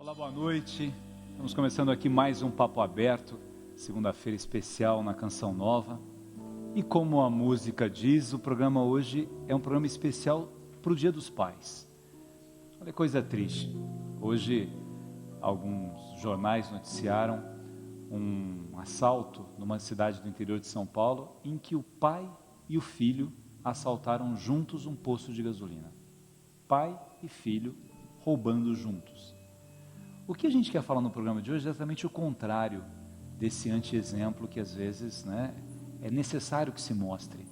Olá, boa noite. Estamos começando aqui mais um Papo Aberto, segunda-feira especial na Canção Nova. E como a música diz, o programa hoje é um programa especial para o Dia dos Pais. Olha que coisa triste. Hoje, alguns jornais noticiaram um assalto numa cidade do interior de São Paulo, em que o pai e o filho assaltaram juntos um posto de gasolina. Pai e filho roubando juntos. O que a gente quer falar no programa de hoje é exatamente o contrário desse anti-exemplo que às vezes, é necessário que se mostre.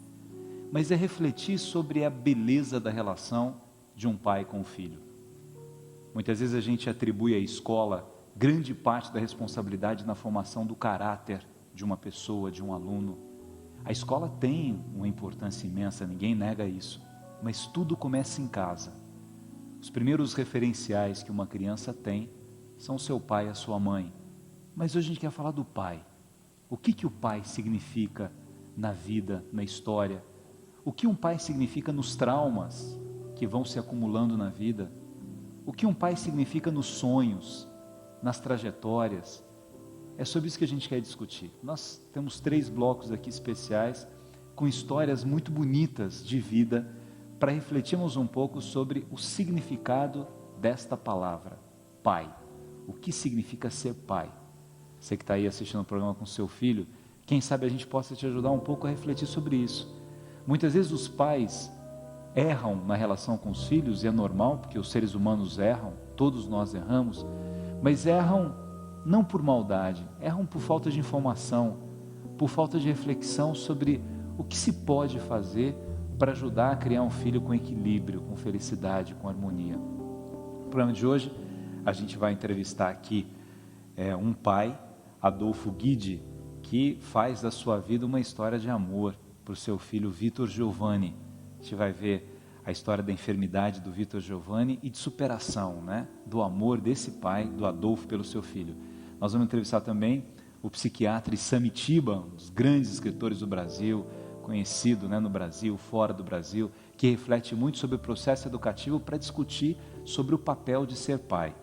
Mas é refletir sobre a beleza da relação de um pai com o filho. Muitas vezes a gente atribui à escola grande parte da responsabilidade na formação do caráter de uma pessoa, de um aluno. A escola tem uma importância imensa, ninguém nega isso, mas tudo começa em casa. Os primeiros referenciais que uma criança tem são seu pai e a sua mãe. Mas hoje a gente quer falar do pai. O que o pai significa na vida, na história? O que um pai significa nos traumas que vão se acumulando na vida? O que um pai significa nos sonhos, nas trajetórias? É sobre isso que a gente quer discutir. Nós temos 3 blocos aqui especiais, com histórias muito bonitas de vida, para refletirmos um pouco sobre o significado desta palavra, pai. O que significa ser pai? Você que está aí assistindo o programa com seu filho, quem sabe a gente possa te ajudar um pouco a refletir sobre isso. Muitas vezes os pais erram na relação com os filhos, e é normal, porque os seres humanos erram, todos nós erramos, mas erram não por maldade, erram por falta de informação, por falta de reflexão sobre o que se pode fazer para ajudar a criar um filho com equilíbrio, com felicidade, com harmonia. No programa de hoje, a gente vai entrevistar aqui um pai, Adolfo Guidi, que faz da sua vida uma história de amor para o seu filho Vitor Giovanni. A gente vai ver a história da enfermidade do Vitor Giovanni e de superação, do amor desse pai, do Adolfo, pelo seu filho. Nós vamos entrevistar também o psiquiatra Samitiba, um dos grandes escritores do Brasil, conhecido no Brasil, fora do Brasil, que reflete muito sobre o processo educativo para discutir sobre o papel de ser pai.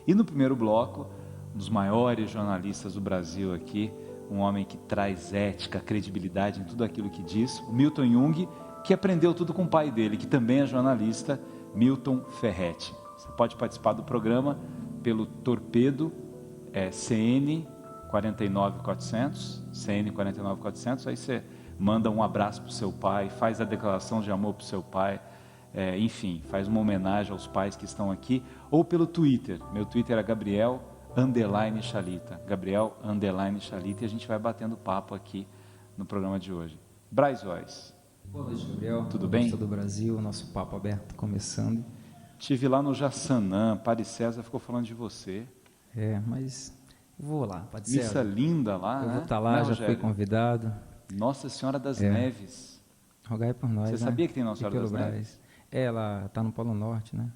E no primeiro bloco, um dos maiores jornalistas do Brasil aqui, um homem que traz ética, credibilidade em tudo aquilo que diz, o Milton Jung, que aprendeu tudo com o pai dele, que também é jornalista, Milton Ferretti. Você pode participar do programa pelo Torpedo CN 49400, CN 49400, aí você manda um abraço para o seu pai, faz a declaração de amor para o seu pai, enfim, faz uma homenagem aos pais que estão aqui, ou pelo Twitter. Meu Twitter é Gabriel_Chalita, Gabriel_Chalita, e a gente vai batendo papo aqui no programa de hoje. Braz Voz. Boa noite, Gabriel. Tudo bem? Do Brasil, nosso Papo Aberto começando. Estive lá no Jaçanã, Padre César ficou falando de você. Mas vou lá, Padre César. Missa linda lá, Eu vou estar lá, já fui convidado. Nossa Senhora das Neves. Rogai por nós. Você sabia que tem Nossa Senhora das Neves? Ela está no Polo Norte, né?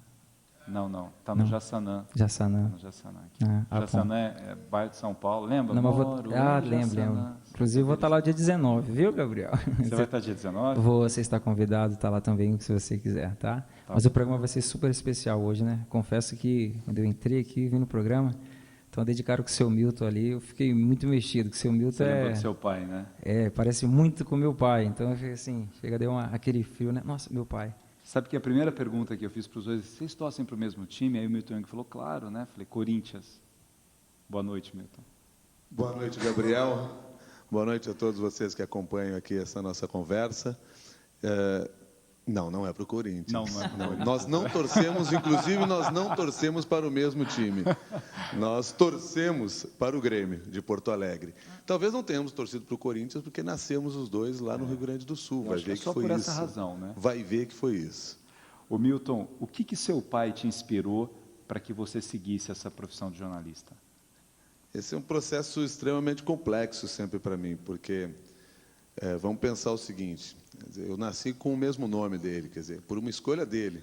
Não, está no Jaçanã. Jaçanã. No Jaçanã aqui. Jaçanã é bairro de São Paulo, lembra? Lembro. Inclusive vou estar lá dia 19, viu, Gabriel? Você vai estar dia 19? Você está convidado, está lá também, se você quiser, tá? Mas o programa vai ser super especial hoje, né? Confesso que quando eu entrei aqui, vim no programa, então dedicaram com o seu Milton ali, eu fiquei muito mexido, que o seu Milton Você lembrou do seu pai, né? Parece muito com meu pai, então eu fiquei assim, deu aquele frio, né? Nossa, meu pai. Sabe que a primeira pergunta que eu fiz para os dois, vocês torcem para o mesmo time? Aí o Milton Jung falou, claro, né? Falei, Corinthians. Boa noite, Milton. Boa noite, Gabriel. Boa noite a todos vocês que acompanham aqui essa nossa conversa. Não é para o Corinthians. Não é para o Corinthians. Nós não torcemos, inclusive nós não torcemos para o mesmo time. Nós torcemos para o Grêmio, de Porto Alegre. Talvez não tenhamos torcido para o Corinthians, porque nascemos os dois lá no Rio Grande do Sul. Vai ver que só foi por isso. essa razão, né? Vai ver que foi isso. Ô Milton, o que seu pai te inspirou para que você seguisse essa profissão de jornalista? Esse é um processo extremamente complexo sempre para mim, porque vamos pensar o seguinte, eu nasci com o mesmo nome dele, quer dizer, por uma escolha dele.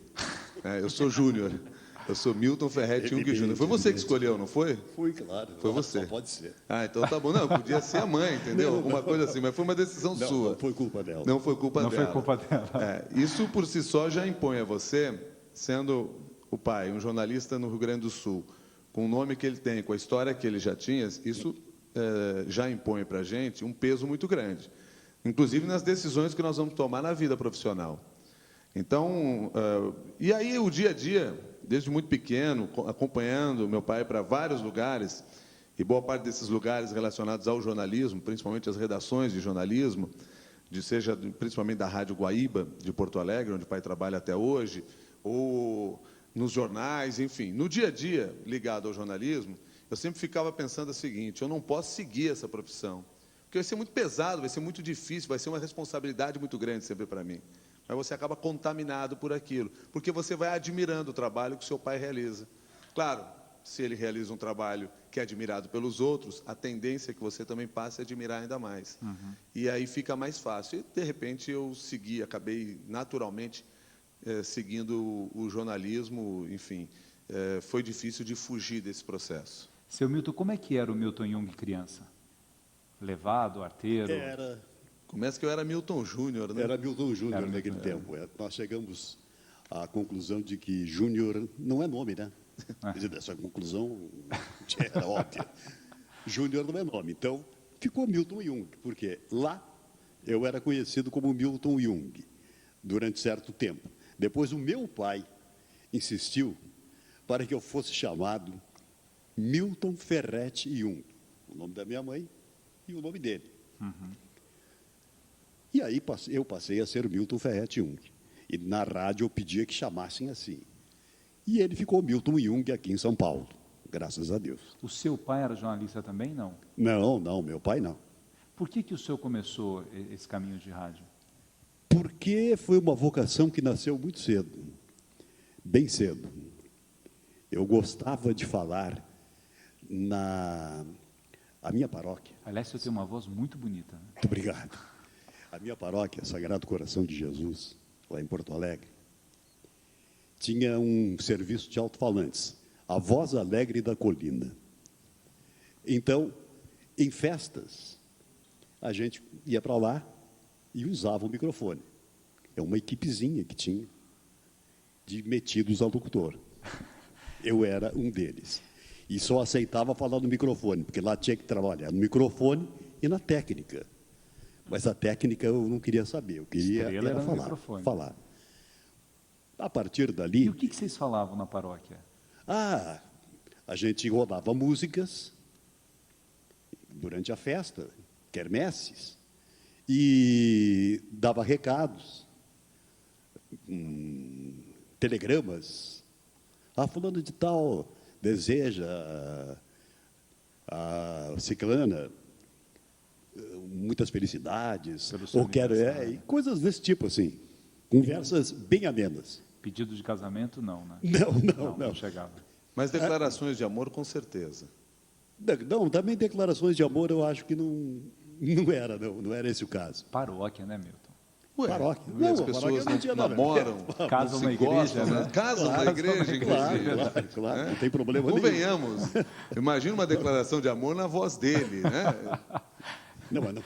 Eu sou Júnior, eu sou Milton Ferretti Jung Júnior. Foi você que escolheu, não foi? Fui, claro. Foi você. Só pode ser. Então tá bom. Não, podia ser a mãe, entendeu? Alguma coisa assim, mas foi uma decisão sua. Não foi culpa dela. Não foi culpa dela. Não foi culpa dela. Isso por si só já impõe a você, sendo o pai, um jornalista no Rio Grande do Sul, com o nome que ele tem, com a história que ele já tinha, isso já impõe para a gente um peso muito grande, inclusive nas decisões que nós vamos tomar na vida profissional. Então, e aí o dia a dia, desde muito pequeno, acompanhando meu pai para vários lugares, e boa parte desses lugares relacionados ao jornalismo, principalmente as redações de jornalismo, seja principalmente da Rádio Guaíba, de Porto Alegre, onde o pai trabalha até hoje, ou nos jornais, enfim, no dia a dia ligado ao jornalismo, eu sempre ficava pensando o seguinte: eu não posso seguir essa profissão, porque vai ser muito pesado, vai ser muito difícil, vai ser uma responsabilidade muito grande sempre para mim. Mas você acaba contaminado por aquilo, porque você vai admirando o trabalho que o seu pai realiza. Claro, se ele realiza um trabalho que é admirado pelos outros, a tendência é que você também passe a admirar ainda mais. E aí fica mais fácil. E, de repente, eu acabei naturalmente seguindo o jornalismo, enfim, foi difícil de fugir desse processo. Seu Milton, como é que era o Milton Jung criança? Levado, arteiro? Começa que eu era Milton Júnior, né? Era Milton Júnior naquele tempo. Nós chegamos à conclusão de que Júnior não é nome, né? Quer dizer, essa conclusão era óbvia. Júnior não é nome. Então, ficou Milton Jung, porque lá eu era conhecido como Milton Jung durante certo tempo. Depois, o meu pai insistiu para que eu fosse chamado Milton Ferretti Jung, o nome da minha mãe e o nome dele. E aí eu passei a ser Milton Ferretti Jung. E na rádio eu pedia que chamassem assim. E ele ficou Milton Jung aqui em São Paulo, graças a Deus. O seu pai era jornalista também, não? Não, meu pai não. Por que o senhor começou esse caminho de rádio? Porque foi uma vocação que nasceu muito cedo, bem cedo. Eu gostava de falar a minha paróquia. Aliás, você tem uma voz muito bonita. Né? Muito obrigado. A minha paróquia, Sagrado Coração de Jesus, lá em Porto Alegre, tinha um serviço de alto-falantes, a Voz Alegre da Colina. Então, em festas, a gente ia para lá e usava o microfone. É uma equipezinha que tinha de metidos ao locutor. Eu era um deles. E só aceitava falar no microfone, porque lá tinha que trabalhar no microfone e na técnica. Mas a técnica eu não queria saber, eu queria era falar. A partir dali... E o que vocês falavam na paróquia? A gente rodava músicas durante a festa, quermesses, e dava recados, telegramas. Fulano de tal deseja a ciclana muitas felicidades, ou quero, e coisas desse tipo, assim, conversas bem amenas. Pedido de casamento, não, né? Não chegava. Mas declarações de amor, com certeza. Não, também declarações de amor eu acho que não era esse o caso. Paróquia, né, Milton? Paróquia. Não, as pessoas não namoram, casam na igreja, né? Casam na igreja, inclusive. Claro, não tem problema nenhum. Convenhamos. Imagina uma declaração de amor na voz dele, né? Não, mas não.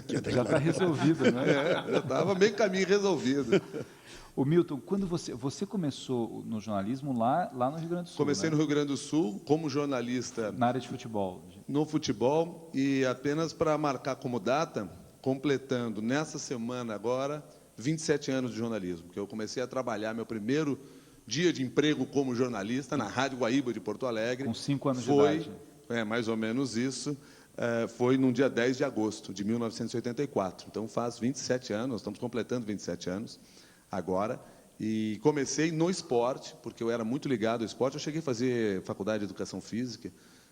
Já está resolvido, né? Já estava meio caminho resolvido. O Milton, quando você começou no jornalismo lá no Rio Grande do Sul? Comecei no Rio Grande do Sul como jornalista. Na área de futebol. No futebol, e apenas para marcar como data, completando nessa semana agora 27 anos de jornalismo, porque eu comecei a trabalhar meu primeiro dia de emprego como jornalista na Rádio Guaíba de Porto Alegre. Com 5 anos de idade. Mais ou menos isso. Foi no dia 10 de agosto de 1984. Então, faz 27 anos, estamos completando 27 anos agora. E comecei no esporte, porque eu era muito ligado ao esporte. Eu cheguei a fazer faculdade de Educação Física,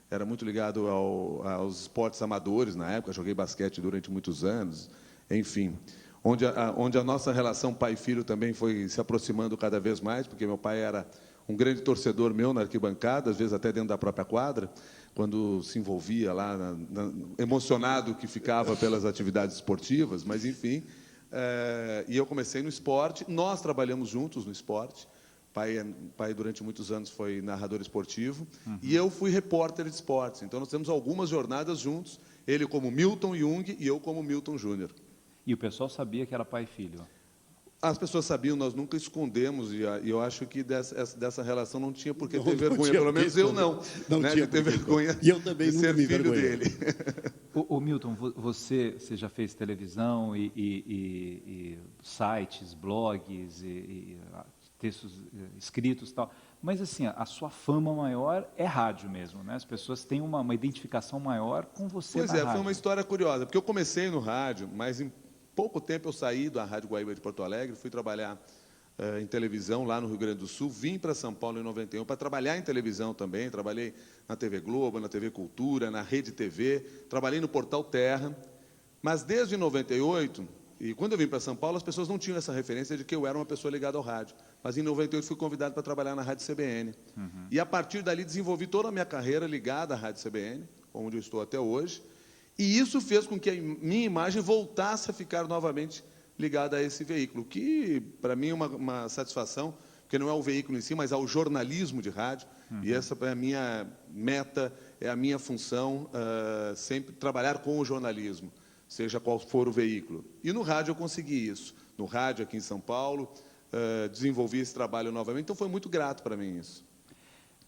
era muito ligado aos esportes amadores na época, joguei basquete durante muitos anos, enfim. Onde a nossa relação pai e filho também foi se aproximando cada vez mais, porque meu pai era um grande torcedor meu na arquibancada, às vezes até dentro da própria quadra, quando se envolvia lá, emocionado que ficava pelas atividades esportivas, mas, enfim. E eu comecei no esporte, nós trabalhamos juntos no esporte. Pai durante muitos anos foi narrador esportivo, e eu fui repórter de esportes. Então, nós temos algumas jornadas juntos, ele como Milton Jung e eu como Milton Júnior. E o pessoal sabia que era pai e filho? As pessoas sabiam, nós nunca escondemos, e eu acho que dessa relação não tinha por que ter Não vergonha, tinha pelo menos por que eu não, não né, tinha de ter por que. vergonha E eu também de nunca ser me filho envergonhei. dele. Ô Milton, você já fez televisão e sites, blogs e textos escritos e tal, mas assim, a sua fama maior é rádio mesmo, né? As pessoas têm uma identificação maior com você Pois na é, foi rádio. uma história curiosa, porque eu comecei no rádio, mas em pouco tempo eu saí da Rádio Guaíba de Porto Alegre, fui trabalhar em televisão lá no Rio Grande do Sul, vim para São Paulo em 91 para trabalhar em televisão também, trabalhei na TV Globo, na TV Cultura, na Rede TV, trabalhei no Portal Terra, mas desde 98, e quando eu vim para São Paulo, as pessoas não tinham essa referência de que eu era uma pessoa ligada ao rádio, mas em 98 fui convidado para trabalhar na Rádio CBN, e a partir dali desenvolvi toda a minha carreira ligada à Rádio CBN, onde eu estou até hoje, e isso fez com que a minha imagem voltasse a ficar novamente ligada a esse veículo, que para mim é uma satisfação, porque não é o veículo em si, mas é o jornalismo de rádio, e essa é a minha meta, é a minha função, sempre trabalhar com o jornalismo, seja qual for o veículo. E no rádio eu consegui isso, no rádio aqui em São Paulo, desenvolvi esse trabalho novamente, então foi muito grato para mim isso.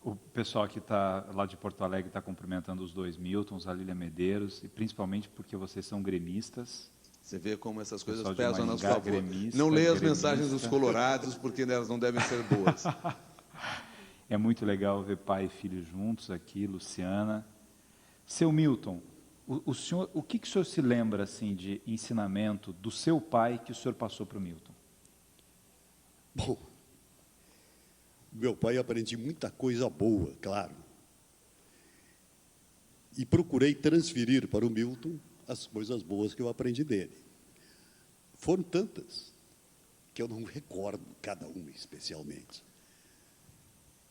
O pessoal que está lá de Porto Alegre está cumprimentando os dois Miltons, a Lília Medeiros, e principalmente porque vocês são gremistas. Você vê como essas coisas Pessoal de pesam a nosso Maringá, favor. gremista, Não leia as gremista. mensagens dos colorados, porque elas não devem ser boas. É muito legal ver pai e filho juntos aqui, Luciana. Seu Milton, o senhor, o que o senhor se lembra assim de ensinamento do seu pai que o senhor passou para o Milton? Bom, meu pai eu aprendi muita coisa boa, claro. E procurei transferir para o Milton as coisas boas que eu aprendi dele. Foram tantas que eu não recordo cada uma especialmente.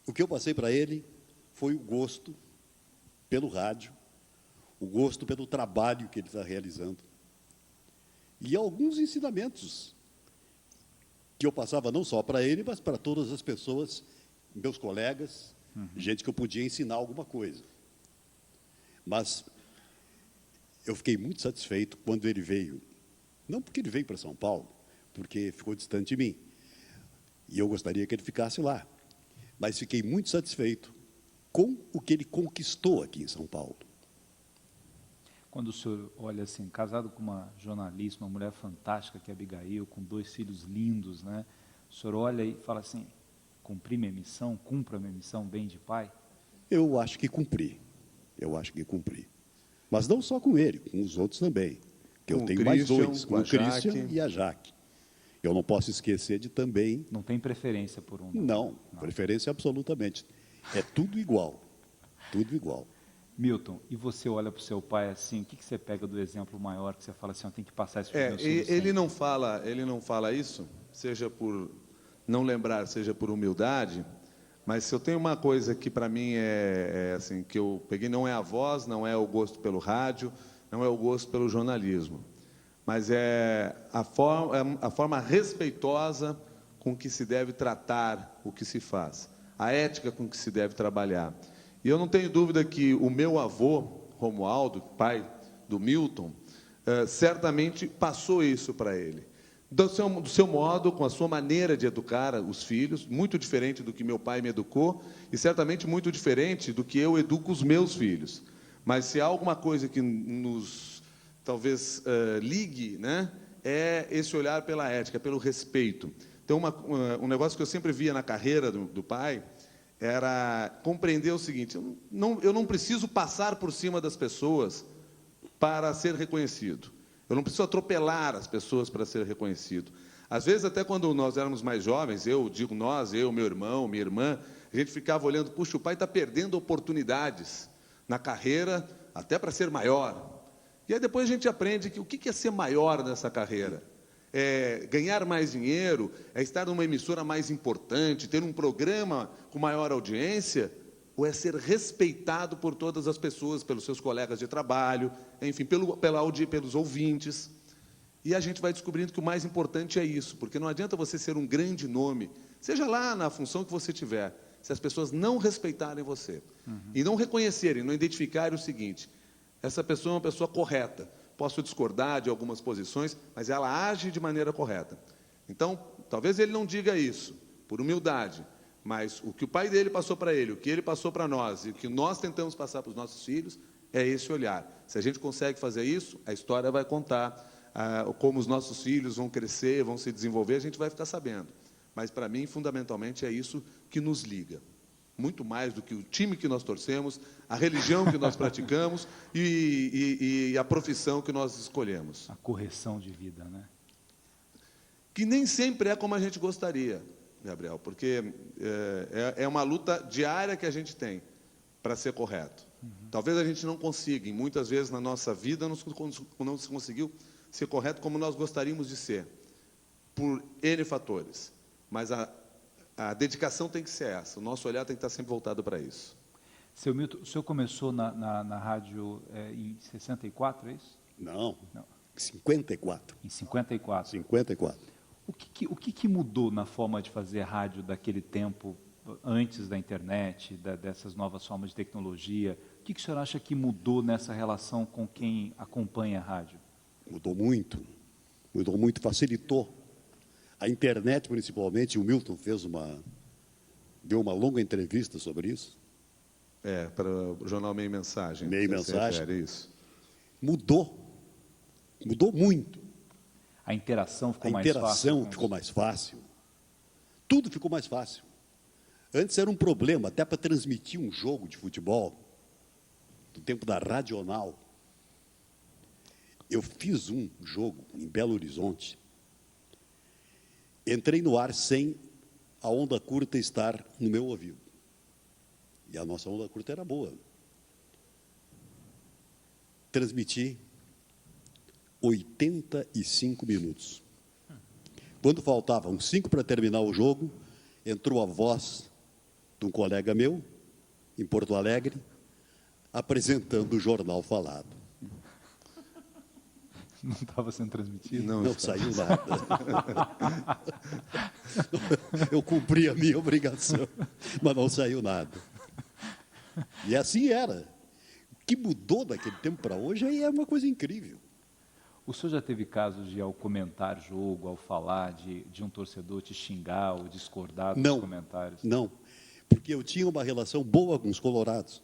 O que eu passei para ele foi o gosto pelo rádio, o gosto pelo trabalho que ele está realizando e alguns ensinamentos que eu passava não só para ele, mas para todas as pessoas, meus colegas, gente que eu podia ensinar alguma coisa. Mas eu fiquei muito satisfeito quando ele veio, não porque ele veio para São Paulo, porque ficou distante de mim, e eu gostaria que ele ficasse lá, mas fiquei muito satisfeito com o que ele conquistou aqui em São Paulo. Quando o senhor olha assim, casado com uma jornalista, uma mulher fantástica que é Abigail, com 2 filhos lindos, né? O senhor olha e fala assim, cumpri minha missão, cumpra minha missão bem de pai? Eu acho que cumpri, Mas não só com ele, com os outros também, que eu tenho mais dois, com o Christian e a Jaque. Eu não posso esquecer de também... Não tem preferência por um? Não, preferência absolutamente. É tudo igual, tudo igual. Milton, e você olha para o seu pai assim, o que você pega do exemplo maior que você fala assim, eu tenho que passar isso para os meus filhos? Ele não fala isso, seja por não lembrar, seja por humildade, mas se eu tenho uma coisa que para mim é assim, que eu peguei, não é a voz, não é o gosto pelo rádio, não é o gosto pelo jornalismo, mas é a forma respeitosa com que se deve tratar o que se faz, a ética com que se deve trabalhar. E eu não tenho dúvida que o meu avô, Romualdo, pai do Milton, certamente passou isso para ele. Do seu modo, com a sua maneira de educar os filhos, muito diferente do que meu pai me educou, e certamente muito diferente do que eu educo os meus filhos. Mas se há alguma coisa que nos, talvez, ligue, né, é esse olhar pela ética, pelo respeito. Então, um negócio que eu sempre via na carreira do pai era compreender o seguinte, eu não preciso passar por cima das pessoas para ser reconhecido. Eu não preciso atropelar as pessoas para ser reconhecido. Às vezes, até quando nós éramos mais jovens, eu, meu irmão, minha irmã, a gente ficava olhando, puxa, o pai está perdendo oportunidades na carreira, até para ser maior. E aí depois a gente aprende que o que é ser maior nessa carreira? É ganhar mais dinheiro, é estar numa emissora mais importante, ter um programa com maior audiência, ou é ser respeitado por todas as pessoas, pelos seus colegas de trabalho, enfim, pelos ouvintes. E a gente vai descobrindo que o mais importante é isso, porque não adianta você ser um grande nome, seja lá na função que você tiver, se as pessoas não respeitarem você, e não reconhecerem, não identificarem o seguinte, essa pessoa é uma pessoa correta, posso discordar de algumas posições, mas ela age de maneira correta. Então, talvez ele não diga isso, por humildade, mas o que o pai dele passou para ele, o que ele passou para nós, e o que nós tentamos passar para os nossos filhos, é esse olhar. Se a gente consegue fazer isso, a história vai contar como os nossos filhos vão crescer, vão se desenvolver, a gente vai ficar sabendo. Mas, para mim, fundamentalmente, é isso que nos liga. Muito mais do que o time que nós torcemos, a religião que nós praticamos e a profissão que nós escolhemos. A correção de vida, né? Que nem sempre é como a gente gostaria, Gabriel, porque é uma luta diária que a gente tem para ser correto. Talvez a gente não consiga, e muitas vezes na nossa vida não se conseguiu ser correto como nós gostaríamos de ser, por N fatores. Mas a dedicação tem que ser essa, o nosso olhar tem que estar sempre voltado para isso. Seu Milton, o senhor começou na rádio em 64, é isso? Não, Não. 54. Em 54. 54. O que mudou na forma de fazer rádio daquele tempo, antes da internet, dessas novas formas de tecnologia? O que o senhor acha que mudou nessa relação com quem acompanha a rádio? Mudou muito, facilitou. A internet, principalmente, o Milton deu uma longa entrevista sobre isso. Para o jornal Meio Mensagem. Meio Mensagem. Isso. Mudou muito. A interação ficou mais A fácil? interação ficou mais fácil. Tudo ficou mais fácil. Antes era um problema, até para transmitir um jogo de futebol, do tempo da Radional. Eu fiz um jogo em Belo Horizonte. Entrei no ar sem a onda curta estar no meu ouvido. E a nossa onda curta era boa. Transmiti 85 minutos. Quando faltavam 5 para terminar o jogo, entrou a voz de um colega meu, em Porto Alegre, apresentando o jornal falado. Não estava sendo transmitido? Não saiu nada. Eu cumpri a minha obrigação, mas não saiu nada. E assim era. O que mudou daquele tempo para hoje aí é uma coisa incrível. O senhor já teve casos de, ao comentar jogo, ao falar, de um torcedor te xingar ou discordar dos comentários? Não, porque eu tinha uma relação boa com os colorados.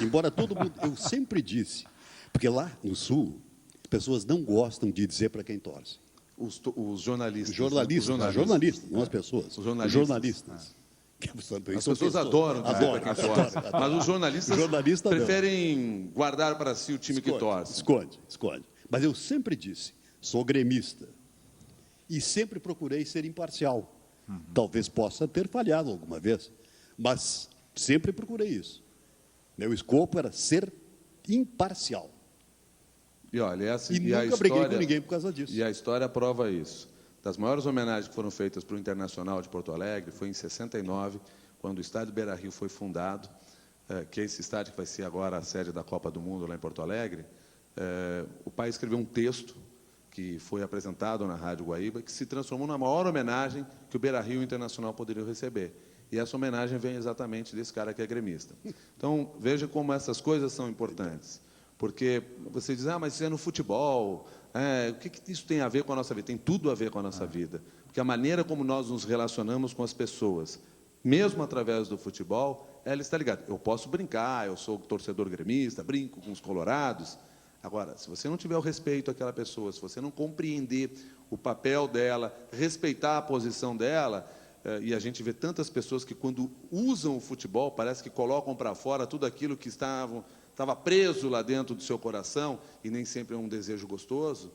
Embora todo mundo... Eu sempre disse, porque lá no Sul, as pessoas não gostam de dizer para quem torce. Os jornalistas. Os jornalistas, não as pessoas. Os jornalistas. As pessoas adoram dizer para quem torce. Mas os jornalistas preferem guardar para si o time que torce. Esconde. Mas eu sempre disse, sou gremista. E sempre procurei ser imparcial. Talvez possa ter falhado alguma vez, mas sempre procurei isso. Meu escopo era ser imparcial. E olha, nunca briguei com ninguém por causa disso. E a história prova isso. Das maiores homenagens que foram feitas para o Internacional de Porto Alegre foi em 69, quando o estádio Beira-Rio foi fundado, que é esse estádio que vai ser agora a sede da Copa do Mundo lá em Porto Alegre. O pai escreveu um texto que foi apresentado na Rádio Guaíba, que se transformou na maior homenagem que o Beira-Rio e o Internacional poderiam receber. E essa homenagem vem exatamente desse cara que é gremista. Então, veja como essas coisas são importantes. Porque você diz, mas isso é no futebol, o que isso tem a ver com a nossa vida? Tem tudo a ver com a nossa vida. Porque a maneira como nós nos relacionamos com as pessoas, mesmo através do futebol, ela está ligada. Eu posso brincar, eu sou torcedor gremista, brinco com os colorados. Agora, se você não tiver o respeito àquela pessoa, se você não compreender o papel dela, respeitar a posição dela, e a gente vê tantas pessoas que, quando usam o futebol, parece que colocam para fora tudo aquilo que estava preso lá dentro do seu coração, e nem sempre é um desejo gostoso,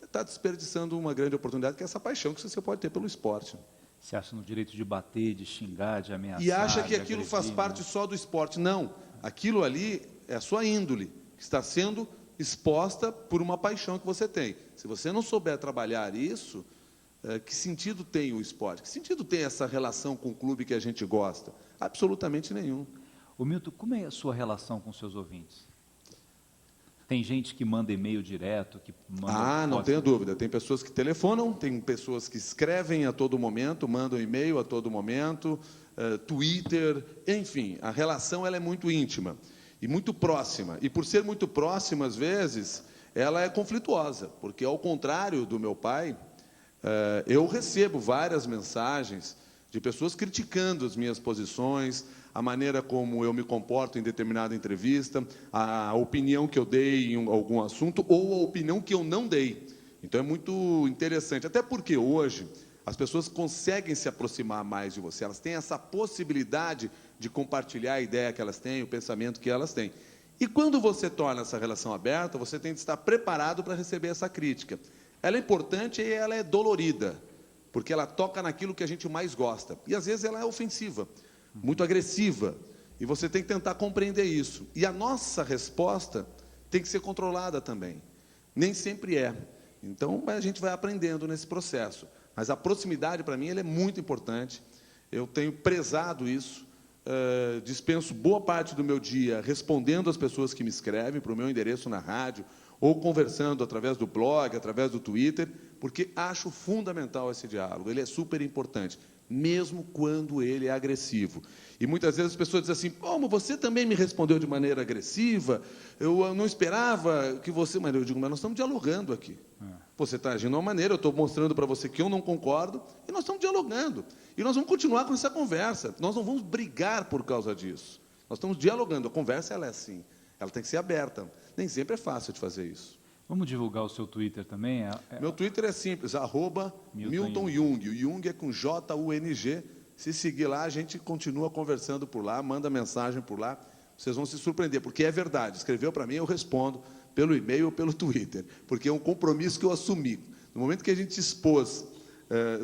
está desperdiçando uma grande oportunidade, que é essa paixão que você pode ter pelo esporte. Você acha no direito de bater, de xingar, de ameaçar? E acha que aquilo faz parte só do esporte. Não, aquilo ali é a sua índole, que está sendo exposta por uma paixão que você tem. Se você não souber trabalhar isso, que sentido tem o esporte? Que sentido tem essa relação com o clube que a gente gosta? Absolutamente nenhum. Ô Milton, como é a sua relação com os seus ouvintes? Tem gente que manda e-mail direto, que manda... não tenho dúvida. Tem pessoas que telefonam, tem pessoas que escrevem a todo momento, mandam e-mail a todo momento, Twitter, enfim, a relação ela é muito íntima e muito próxima. E por ser muito próxima, às vezes, ela é conflituosa, porque, ao contrário do meu pai, Eu recebo várias mensagens de pessoas criticando as minhas posições, a maneira como eu me comporto em determinada entrevista, a opinião que eu dei em algum assunto ou a opinião que eu não dei. Então, é muito interessante, até porque hoje as pessoas conseguem se aproximar mais de você, elas têm essa possibilidade de compartilhar a ideia que elas têm, o pensamento que elas têm. E quando você torna essa relação aberta, você tem que estar preparado para receber essa crítica. Ela é importante e ela é dolorida, porque ela toca naquilo que a gente mais gosta. E, às vezes, ela é ofensiva, muito agressiva. E você tem que tentar compreender isso. E a nossa resposta tem que ser controlada também. Nem sempre é. Então, a gente vai aprendendo nesse processo. Mas a proximidade, para mim, ela é muito importante. Eu tenho prezado isso. Dispenso boa parte do meu dia respondendo às pessoas que me escrevem para o meu endereço na rádio, ou conversando através do blog, através do Twitter, porque acho fundamental esse diálogo. Ele é super importante, mesmo quando ele é agressivo. E muitas vezes as pessoas dizem assim, mas você também me respondeu de maneira agressiva, eu não esperava que você... Mas eu digo, mas nós estamos dialogando aqui. Você está agindo de uma maneira, eu estou mostrando para você que eu não concordo, e nós estamos dialogando. E nós vamos continuar com essa conversa. Nós não vamos brigar por causa disso. Nós estamos dialogando. A conversa ela é assim. Ela tem que ser aberta. Nem sempre é fácil de fazer isso. Vamos divulgar o seu Twitter também? Meu Twitter é simples, @Milton Jung. O Jung é com Jung. Se seguir lá, a gente continua conversando por lá, manda mensagem por lá. Vocês vão se surpreender, porque é verdade. Escreveu para mim, eu respondo pelo e-mail ou pelo Twitter, porque é um compromisso que eu assumi. No momento que a gente expôs,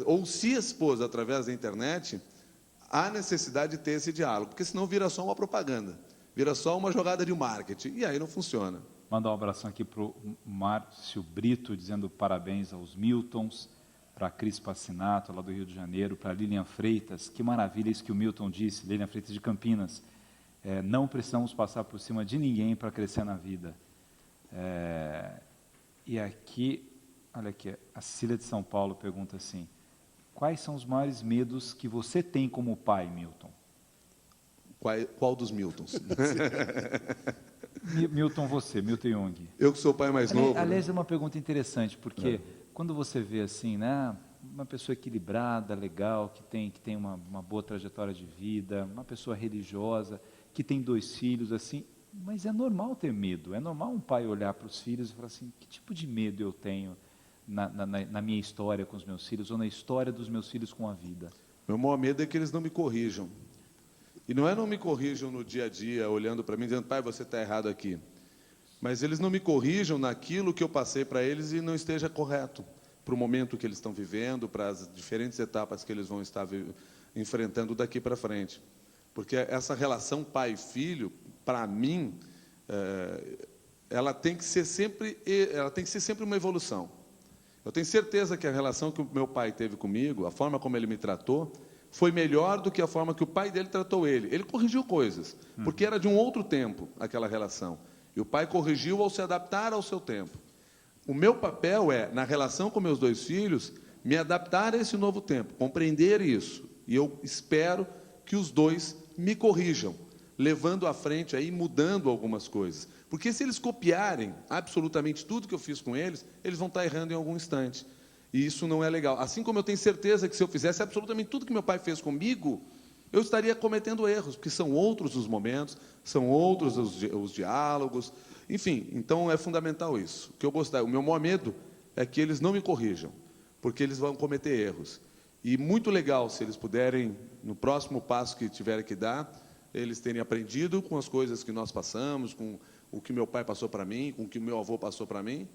ou se expôs através da internet, há necessidade de ter esse diálogo, porque senão vira só uma propaganda, vira só uma jogada de marketing, e aí não funciona. Mandar um abração aqui para o Márcio Brito, dizendo parabéns aos Miltons, para a Cris Passinato, lá do Rio de Janeiro, para a Lilian Freitas. Que maravilha isso que o Milton disse, Lilian Freitas de Campinas. Não precisamos passar por cima de ninguém para crescer na vida. E aqui, olha aqui, a Cília de São Paulo pergunta assim, quais são os maiores medos que você tem como pai, Milton? Qual dos Miltons? Milton, você, Milton Jung. Eu que sou o pai mais novo. Aliás, é uma pergunta interessante, porque quando você vê assim, né, uma pessoa equilibrada, legal, que tem uma boa trajetória de vida, uma pessoa religiosa, que tem 2 filhos, assim, mas é normal ter medo, é normal um pai olhar para os filhos e falar assim, que tipo de medo eu tenho na minha história com os meus filhos, ou na história dos meus filhos com a vida? Meu maior medo é que eles não me corrijam. E não me corrijam no dia a dia, olhando para mim, dizendo, pai, você está errado aqui. Mas eles não me corrijam naquilo que eu passei para eles e não esteja correto, para o momento que eles estão vivendo, para as diferentes etapas que eles vão estar enfrentando daqui para frente. Porque essa relação pai e filho, para mim, ela tem que ser sempre uma evolução. Eu tenho certeza que a relação que o meu pai teve comigo, a forma como ele me tratou, foi melhor do que a forma que o pai dele tratou ele. Ele corrigiu coisas, porque era de um outro tempo aquela relação. E o pai corrigiu ao se adaptar ao seu tempo. O meu papel é, na relação com meus 2 filhos, me adaptar a esse novo tempo, compreender isso. E eu espero que os 2 me corrijam, levando à frente, aí, mudando algumas coisas. Porque se eles copiarem absolutamente tudo que eu fiz com eles, eles vão estar errando em algum instante. E isso não é legal. Assim como eu tenho certeza que se eu fizesse absolutamente tudo que meu pai fez comigo, eu estaria cometendo erros, porque são outros os momentos, são outros os diálogos, enfim, então é fundamental isso. O meu maior medo é que eles não me corrijam, porque eles vão cometer erros. E muito legal se eles puderem, no próximo passo que tiverem que dar, eles terem aprendido com as coisas que nós passamos, com o que meu pai passou para mim, com o que meu avô passou para mim,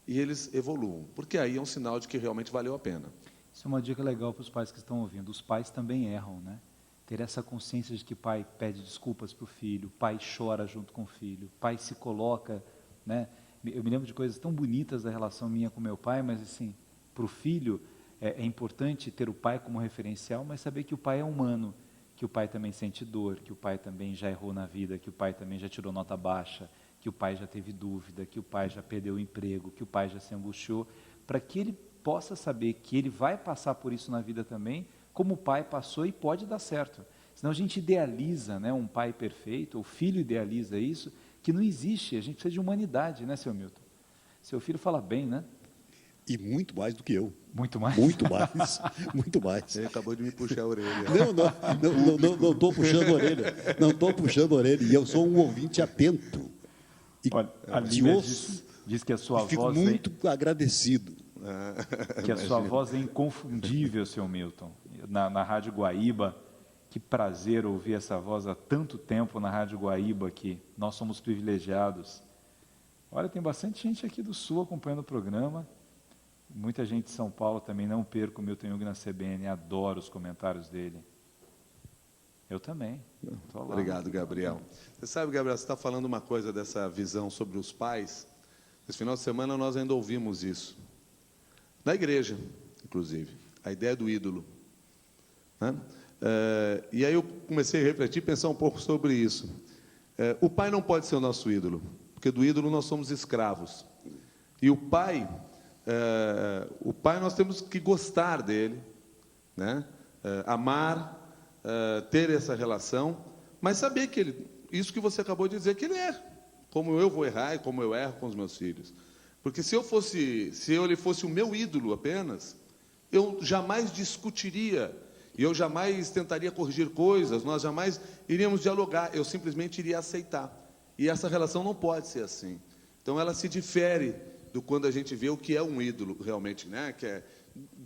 e eles evoluam, porque aí é um sinal de que realmente valeu a pena. Isso é uma dica legal para os pais que estão ouvindo. Os pais também erram, né? Ter essa consciência de que pai pede desculpas para o filho, pai chora junto com o filho, pai se coloca, né? Eu me lembro de coisas tão bonitas da relação minha com meu pai, mas assim, para o filho é importante ter o pai como referencial, mas saber que o pai é humano, que o pai também sente dor, que o pai também já errou na vida, que o pai também já tirou nota baixa, que o pai já teve dúvida, que o pai já perdeu o emprego, que o pai já se angustiou, para que ele possa saber que ele vai passar por isso na vida também, como o pai passou e pode dar certo. Senão a gente idealiza, né, um pai perfeito, o filho idealiza isso, que não existe, a gente precisa de humanidade, né, seu Milton? Seu filho fala bem, né? E muito mais do que eu. Muito mais? Muito mais. Muito mais. Ele acabou de me puxar a orelha. Não estou puxando a orelha. Não estou puxando a orelha. E eu sou um ouvinte atento. E Olha, a te Lívia ouço diz que a sua e fico voz muito agradecido. que a sua voz é inconfundível, seu Milton. Na Rádio Guaíba, que prazer ouvir essa voz há tanto tempo na Rádio Guaíba aqui. Nós somos privilegiados. Olha, tem bastante gente aqui do Sul acompanhando o programa. Muita gente de São Paulo também. Não perco o Milton Jung na CBN. Adoro os comentários dele. Eu também. Tô lá. Obrigado, Gabriel. Você sabe, Gabriel, você está falando uma coisa dessa visão sobre os pais. Esse final de semana nós ainda ouvimos isso. Na igreja, inclusive. A ideia do ídolo. Né? E aí eu comecei a refletir, pensar um pouco sobre isso. O pai não pode ser o nosso ídolo, porque do ídolo nós somos escravos. E o pai nós temos que gostar dele, né? Amar, ter essa relação, mas saber que ele, isso que você acabou de dizer, que ele erra, como eu vou errar e como eu erro com os meus filhos. Porque se ele fosse o meu ídolo apenas, eu jamais discutiria, e eu jamais tentaria corrigir coisas, nós jamais iríamos dialogar, eu simplesmente iria aceitar. E essa relação não pode ser assim. Então ela se difere do quando a gente vê o que é um ídolo realmente, né? Que é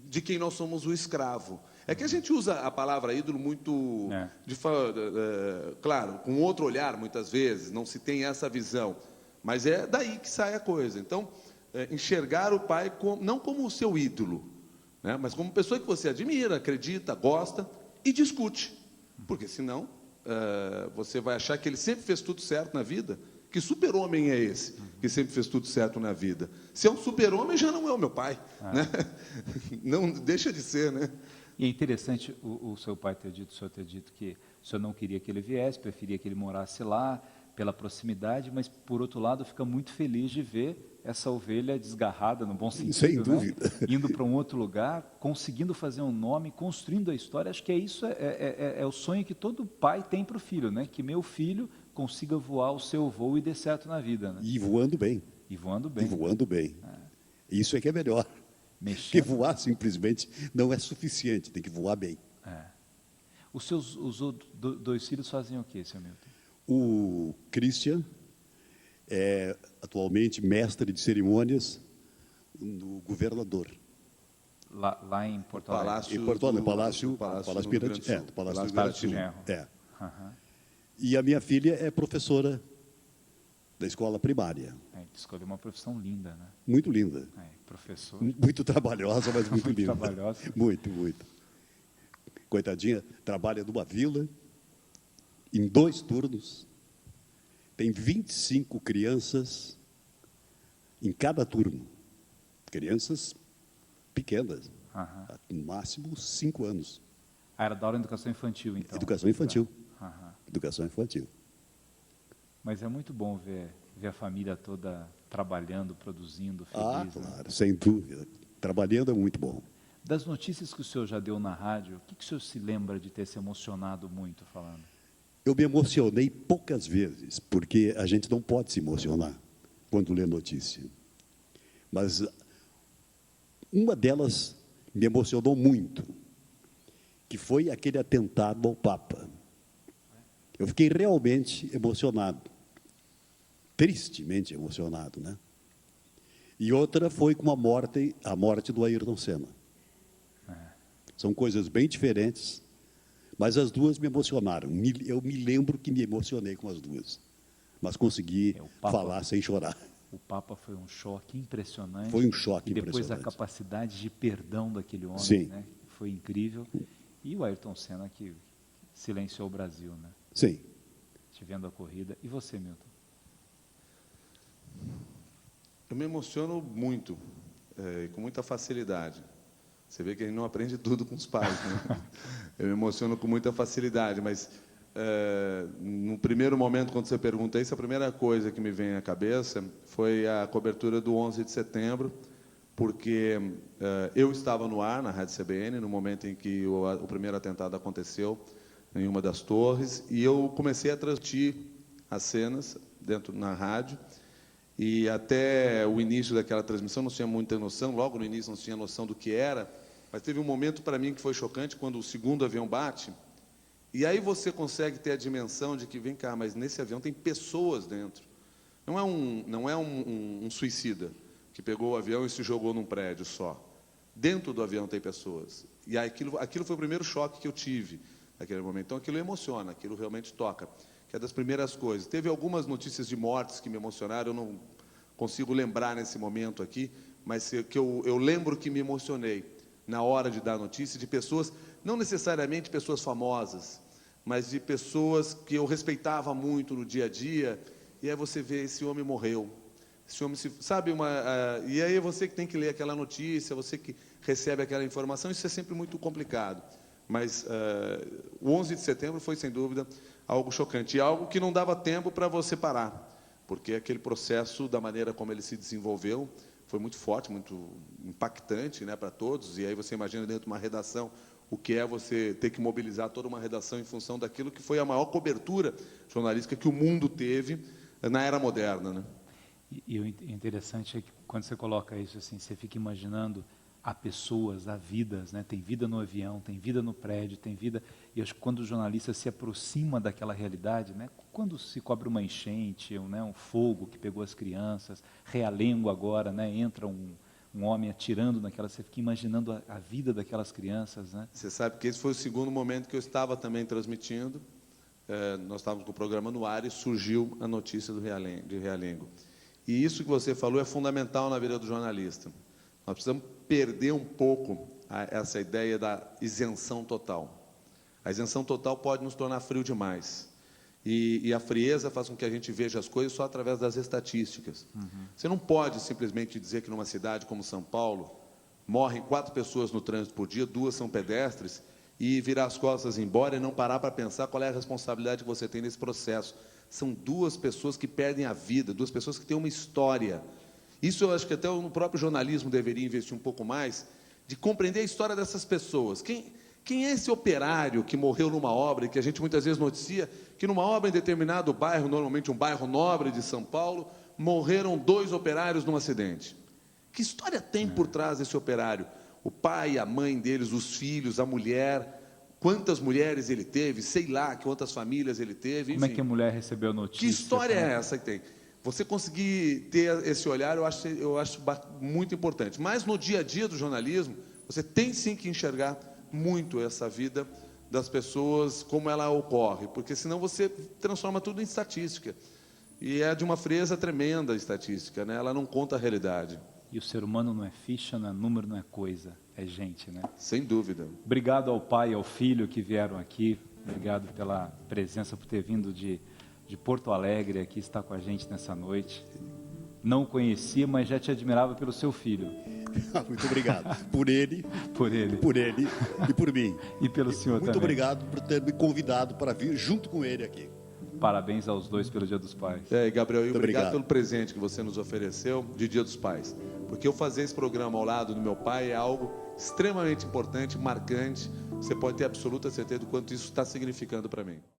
de quem nós somos o escravo. É que a gente usa a palavra ídolo muito, claro, com outro olhar muitas vezes, não se tem essa visão, mas é daí que sai a coisa. Então, enxergar o pai não como o seu ídolo, né? Mas como pessoa que você admira, acredita, gosta e discute, porque senão você vai achar que ele sempre fez tudo certo na vida. Que super-homem é esse que sempre fez tudo certo na vida? Se é um super-homem, já não é o meu pai, né? Não deixa de ser, né? E é interessante o seu pai ter dito, o senhor ter dito que o senhor não queria que ele viesse, preferia que ele morasse lá, pela proximidade, mas, por outro lado, fica muito feliz de ver essa ovelha desgarrada, no bom sentido, sem dúvida, né? Indo para um outro lugar, conseguindo fazer um nome, construindo a história. Acho que é o sonho que todo pai tem para o filho, né? Que meu filho consiga voar o seu voo e dê certo na vida, né? E voando bem. E voando bem. E voando bem. Isso é que é melhor. Porque voar simplesmente não é suficiente, tem que voar bem. Os dois filhos fazem o quê, seu Milton? O Christian é atualmente mestre de cerimônias no governador. Lá em Porto Alegre? Em Porto Alegre, Palácio Piratini. Do Palácio Piratini. E a minha filha é professora da escola primária. Escolheu uma profissão linda, né? Muito linda. Professor. Muito trabalhosa, mas muito linda. Trabalhosa. Muito, muito. Coitadinha, trabalha numa vila, em 2 turnos, tem 25 crianças em cada turno. Crianças pequenas, no máximo 5 anos. Era da aula de educação infantil, então? Educação infantil. Educação infantil. Mas é muito bom ver a família toda trabalhando, produzindo, feliz. Claro, né? Sem dúvida. Trabalhando é muito bom. Das notícias que o senhor já deu na rádio, o que o senhor se lembra de ter se emocionado muito falando? Eu me emocionei poucas vezes, porque a gente não pode se emocionar quando lê notícia. Mas uma delas me emocionou muito, que foi aquele atentado ao Papa. Eu fiquei realmente emocionado, tristemente emocionado, né? E outra foi com a morte do Ayrton Senna. São coisas bem diferentes, mas as duas me emocionaram. Eu me lembro que me emocionei com as duas, mas consegui falar sem chorar. O Papa foi um choque impressionante. Foi um choque impressionante. E depois a capacidade de perdão daquele homem, né? Foi incrível. E o Ayrton Senna que silenciou o Brasil, né? Sim. Tivendo a corrida. E você, Milton? Eu me emociono muito, com muita facilidade. Você vê que a gente não aprende tudo com os pais, né? Eu me emociono com muita facilidade, mas no primeiro momento, quando você pergunta isso, a primeira coisa que me vem à cabeça foi a cobertura do 11 de setembro, porque eu estava no ar, na Rádio CBN, no momento em que o primeiro atentado aconteceu, em uma das torres, e eu comecei a transmitir as cenas na rádio, E até o início daquela transmissão não tinha muita noção, logo no início não tinha noção do que era, mas teve um momento para mim que foi chocante, quando o segundo avião bate, e aí você consegue ter a dimensão de que, vem cá, mas nesse avião tem pessoas dentro. Não é um suicida que pegou o avião e se jogou num prédio só. Dentro do avião tem pessoas. E aquilo foi o primeiro choque que eu tive naquele momento. Então, aquilo emociona, aquilo realmente toca, que é das primeiras coisas. Teve algumas notícias de mortes que me emocionaram, eu não consigo lembrar nesse momento aqui, mas que eu lembro que me emocionei na hora de dar a notícia, de pessoas, não necessariamente pessoas famosas, mas de pessoas que eu respeitava muito no dia a dia, e aí você vê, esse homem morreu. Esse homem, sabe, e aí você que tem que ler aquela notícia, você que recebe aquela informação, isso é sempre muito complicado. Mas o 11 de setembro foi, sem dúvida, algo chocante, e algo que não dava tempo para você parar, porque aquele processo, da maneira como ele se desenvolveu, foi muito forte, muito impactante, né, para todos. E aí você imagina, dentro de uma redação, o que é você ter que mobilizar toda uma redação em função daquilo que foi a maior cobertura jornalística que o mundo teve na era moderna, né? E o interessante é que, quando você coloca isso assim, você fica imaginando há pessoas, há vidas, né? Tem vida no avião, tem vida no prédio, tem vida... E acho que quando o jornalista se aproxima daquela realidade, né? Quando se cobre uma enchente, um fogo que pegou as crianças, Realengo agora, né? Entra um homem atirando naquela... Você fica imaginando a vida daquelas crianças, né? Você sabe que esse foi o segundo momento que eu estava também transmitindo. Nós estávamos com o programa no ar e surgiu a notícia de Realengo. E isso que você falou é fundamental na vida do jornalista. Nós precisamos perder um pouco essa ideia da isenção total. A isenção total pode nos tornar frio demais. E a frieza faz com que a gente veja as coisas só através das estatísticas. Você não pode simplesmente dizer que numa cidade como São Paulo, morrem 4 pessoas no trânsito por dia, 2 são pedestres, e virar as costas e ir embora e não parar para pensar qual é a responsabilidade que você tem nesse processo. São 2 pessoas que perdem a vida, 2 pessoas que têm uma história. Isso eu acho que até o próprio jornalismo deveria investir um pouco mais, de compreender a história dessas pessoas. Quem é esse operário que morreu numa obra, e que a gente muitas vezes noticia que numa obra em determinado bairro, normalmente um bairro nobre de São Paulo, morreram 2 operários num acidente? Que história tem por trás desse operário? O pai, a mãe deles, os filhos, a mulher... Quantas mulheres ele teve, sei lá, quantas famílias ele teve, enfim. Como é que a mulher recebeu a notícia? Que história é essa que tem? Você conseguir ter esse olhar, eu acho muito importante. Mas no dia a dia do jornalismo, você tem sim que enxergar muito essa vida das pessoas, como ela ocorre, porque senão você transforma tudo em estatística. E é de uma frieza tremenda a estatística, né? Ela não conta a realidade. E o ser humano não é ficha, não é número, não é coisa, é gente, né? Sem dúvida. Obrigado ao pai e ao filho que vieram aqui. Obrigado pela presença, por ter vindo de Porto Alegre aqui, estar com a gente nessa noite. Não o conhecia, mas já te admirava pelo seu filho. Muito obrigado. Por ele. Por ele. Por ele e por mim. E pelo senhor muito também. Muito obrigado por ter me convidado para vir junto com ele aqui. Parabéns aos 2 pelo Dia dos Pais. Gabriel, e obrigado pelo obrigado presente que você nos ofereceu de Dia dos Pais. Porque eu fazer esse programa ao lado do meu pai é algo extremamente importante, marcante. Você pode ter absoluta certeza do quanto isso está significando para mim.